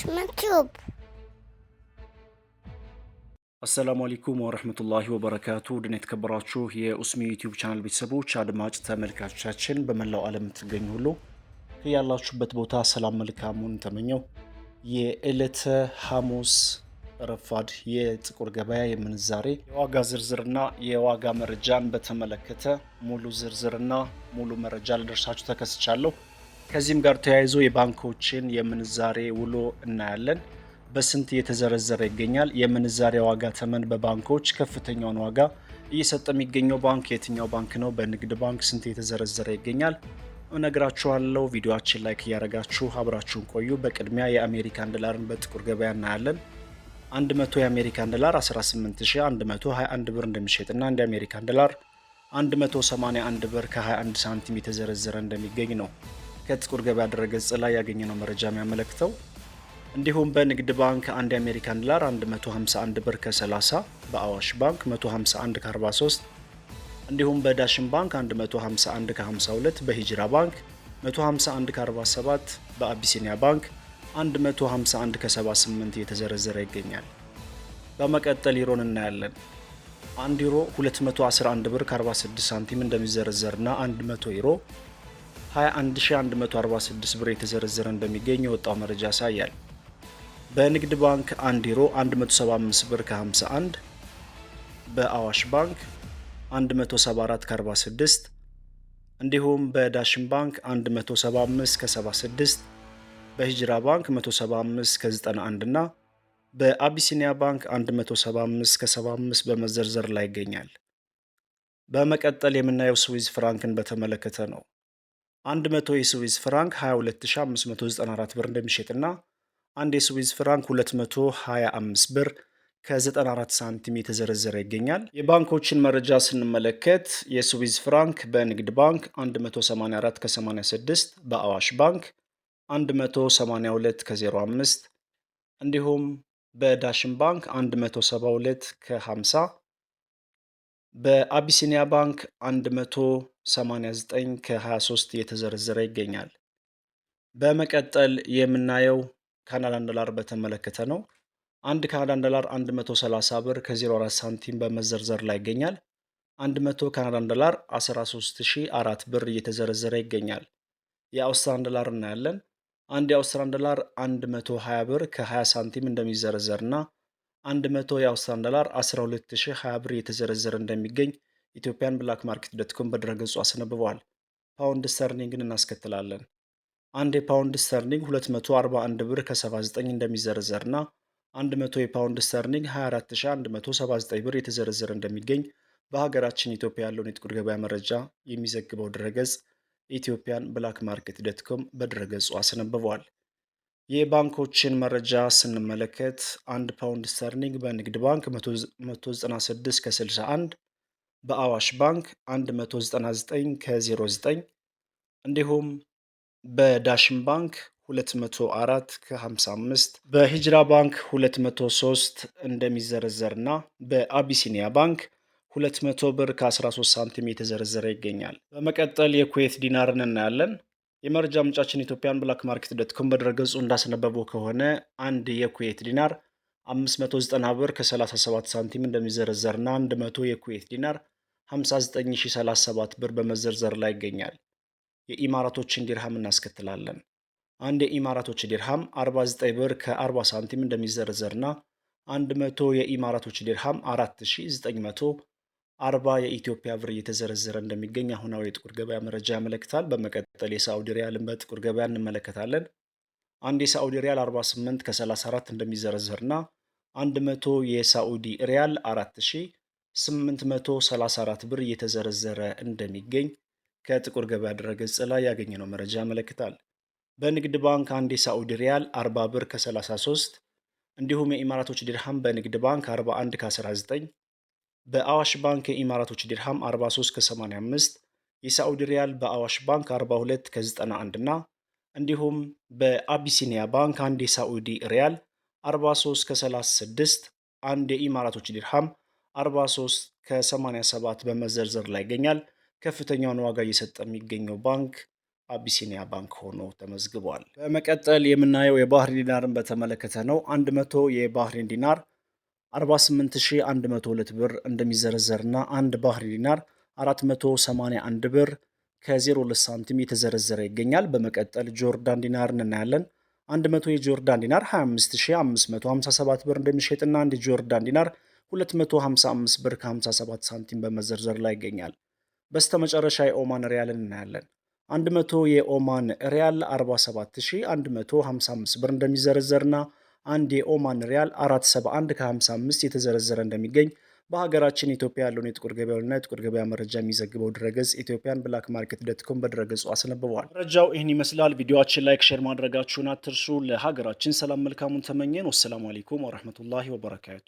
مكتوب. አሰላሙ አለይኩም ወረህመቱላሂ ወበረካቱ ድን የተከበራችሁ የኡስሚ ዩቲዩብ ቻናል ቤተሰቦች አድማጭ ተመልካቾቻችን በመላው ዓለም የምትገኙ ሁሉ ያላችሁበት ቦታ ሰላም መልካሙን ተመኘው። የዕለተ ሐሙስ ረፋድ የጥቁር ገበያ የምንዛሬ የዋጋ ዝርዝርና የዋጋ መረጃን በተመለከተ ሙሉ ዝርዝርና ሙሉ መረጃ ልደርሳችሁ ተከስቻለሁ። ከዚህም ጋር ተያይዞ የባንኮችን የምንዛሬ ውሎ እናያለን። በስንት እየተዘረዘረ ይገኛል? የምንዛሬ ዋጋ ተመን በባንኮች ከፍተኛውን ዋጋ እየሰጠ የሚገኘው ባንክ የትኛው ባንክ ነው? በንግድ ባንክ ስንት እየተዘረዘረ ይገኛል? እነግራችኋለሁ። ቪዲዮአችን ላይክ እያደረጋችሁ አብራችሁን ቆዩ። በቅድሚያ የአሜሪካን ዶላርን በጥቁር ገበያ እናያለን። 100 የአሜሪካን ዶላር 18121 ብር እንደሚሸጥና አንድ የአሜሪካን ዶላር 181 ብር ከ21 ሳንቲም የተዘረዘረ እንደሚገኝ ነው ከጥቁር ገበያ ድረገጽ ላይ ያገኘነው መረጃ የሚያመለክተው። እንዲሁም በንግድ ባንክ አንድ የአሜሪካን ዶላር 151 ብር ከ30፣ በአዋሽ ባንክ 151 ከ43፣ እንዲሁም በዳሽን ባንክ 151 ከ52፣ በሂጅራ ባንክ 151 ከ47፣ በአቢሲኒያ ባንክ 151 ከ78 እየተዘረዘረ ይገኛል። በመቀጠል ዩሮን እናያለን። 1 ዩሮ 211 ብር ከ46 ሳንቲም እንደሚዘረዘርና 100 ዩሮ 21146 ብር የተዘረዘረ እንደሚገኝ የወጣው መረጃ ያሳያል። በንግድ ባንክ 1 ዩሮ 175 ብር ከ51፣ በአዋሽ ባንክ 174 ከ46፣ እንዲሁም በዳሽን ባንክ 175 ከ76፣ በሂጅራ ባንክ 175 ከ91 እና በአቢሲኒያ ባንክ 175 ከ75 በመዘርዘር ላይ ይገኛል። በመቀጠል የምናየው ስዊዝ ፍራንክን በተመለከተ ነው። 100 የስዊዝ ፍራንክ 22594 ብር እንደሚሸጥና አንድ የስዊዝ ፍራንክ 225 ብር ከ94 ሳንቲም የተዘረዘረ ይገኛል። የባንኮችን መረጃ ስንመለከት የስዊዝ ፍራንክ በንግድ ባንክ 184 ከ86፣ በአዋሽ ባንክ 182 ከ05፣ እንዲሁም በዳሽን ባንክ 172 ከ50፣ በአቢሲኒያ ባንክ 189 ከ23 የተዘረዘረ ይገኛል። በመቀጠል የምናየው ካናዳን ዶላር በተመለከተ ነው። አንድ ካናዳን ዶላር 130 ብር ከ04 ሳንቲም በመዘርዘር ላይ ይገኛል። 100 ካናዳን ዶላር 13004 ብር እየተዘረዘረ ይገኛል። የአውስትራሊያን ዶላር እናያለን። አንድ የአውስትራሊያን ዶላር 120 ብር ከ20 ሳንቲም እንደሚዘረዘርና 100 የአውስትራሊያን ዶላር 12020 ብር እየተዘረዘረ እንደሚገኝ ኢትዮጵያን ብላክ ማርኬት ዶትኮም በድረገጹ አስነብበዋል። ፓውንድ ስተርሊንግን እናስከትላለን። አንድ የፓውንድ ስተርሊንግ 241 ብር ከ79 እንደሚዘረዘርና 100 የፓውንድ ስተርሊንግ 24179 ብር የተዘረዘረ እንደሚገኝ በሀገራችን ኢትዮጵያ ያለውን የጥቁር ገበያ መረጃ የሚዘግበው ድረገጽ ኢትዮጵያን ብላክ ማርኬት ዶትኮም በድረገጹ አስነብበዋል። የባንኮችን መረጃ ስንመለከት 1 ፓውንድ ስተርሊንግ በንግድ ባንክ 196 ከ61፣ በአዋሽ ባንክ 199 ከ09፣ እንዲሁም በዳሽን ባንክ 204 ከ55፣ በሂጅራ ባንክ 203 እንደሚዘረዘርና በአቢሲኒያ ባንክ 200 ብር ከ13 ሳንቲም የተዘረዘረ ይገኛል። በመቀጠል የኩዌት ዲናርን እናያለን። የመረጃ ምንጫችን ኢትዮጵያን ብላክ ማርኬት ዶትኮም በድረገጹ እንዳስነበበው ከሆነ አንድ የኩዌት ዲናር 590 ብር ከ37 ሳንቲም እንደሚዘረዘርና 100 የኩዌት ዲናር 59037 ብር በመዘርዘር ላይ ይገኛል። የኢማራቶችን ዲርሃም እናስከትላለን። አንድ የኢማራቶች ዲርሃም 49 ብር ከ40 ሳንቲም እንደሚዘረዘርና 100 የኢማራቶች ዲርሃም 4940 የኢትዮጵያ ብር እየተዘረዘረ እንደሚገኝ አሁናዊ የጥቁር ገበያ መረጃ ያመለክታል። በመቀጠል የሳዑዲ ሪያልን በጥቁር ገበያ እንመለከታለን። አንድ የሳዑዲ ሪያል 48 ከ34 እንደሚዘረዘርና 100 የሳዑዲ ሪያል 4834 ብር እየተዘረዘረ እንደሚገኝ ከጥቁር ገበያ ድረገጽ ላይ ያገኘነው መረጃ ያመለክታል። በንግድ ባንክ አንድ የሳዑዲ ሪያል 40 ብር ከ33፣ እንዲሁም የኢማራቶች ዲርሃም በንግድ ባንክ 41 ከ19፣ በአዋሽ ባንክ የኢማራቶች ዲርሃም 43 ከ85፣ የሳዑዲ ሪያል በአዋሽ ባንክ 42 ከ91 እና እንዲሁም በአቢሲኒያ ባንክ አንድ የሳዑዲ ሪያል 43 ከ36፣ አንድ የኢማራቶች ዲርሃም 43 ከ87 በመዘርዘር ላይ ይገኛል። ከፍተኛውን ዋጋ እየሰጠ የሚገኘው ባንክ አቢሲኒያ ባንክ ሆኖ ተመዝግቧል። በመቀጠል የምናየው የባህሬን ዲናርን በተመለከተ ነው። 100 የባህሬን ዲናር 48102 ብር እንደሚዘረዘርና አንድ ባህሬን ዲናር 481 ብር ከ02 ሳንቲም የተዘረዘረ ይገኛል። በመቀጠል ጆርዳን ዲናርን እናያለን። 100 የጆርዳን ዲናር 25557 ብር እንደሚሸጥና አንድ የጆርዳን ዲናር 255 ብር ከ57 ሳንቲም በመዘርዘር ላይ ይገኛል። በስተመጨረሻ የኦማን ሪያልን እናያለን። 100 የኦማን ሪያል 47155 ብር እንደሚዘረዘርና አንድ የኦማን ሪያል 471 ከ55 የተዘረዘረ እንደሚገኝ በሀገራችን ኢትዮጵያ ያለውን የጥቁር ገበያና የጥቁር ገበያ መረጃ የሚዘግበው ድረገጽ ኢትዮጵያን ብላክ ማርኬት ዶትኮም በድረገጹ አስነብበዋል። መረጃው ይህን ይመስላል። ቪዲዮአችን ላይክ፣ ሼር ማድረጋችሁን አትርሱ። ለሀገራችን ሰላም መልካሙን ተመኘን። ወሰላሙ አለይኩም ወረህመቱላሂ ወበረካቱ።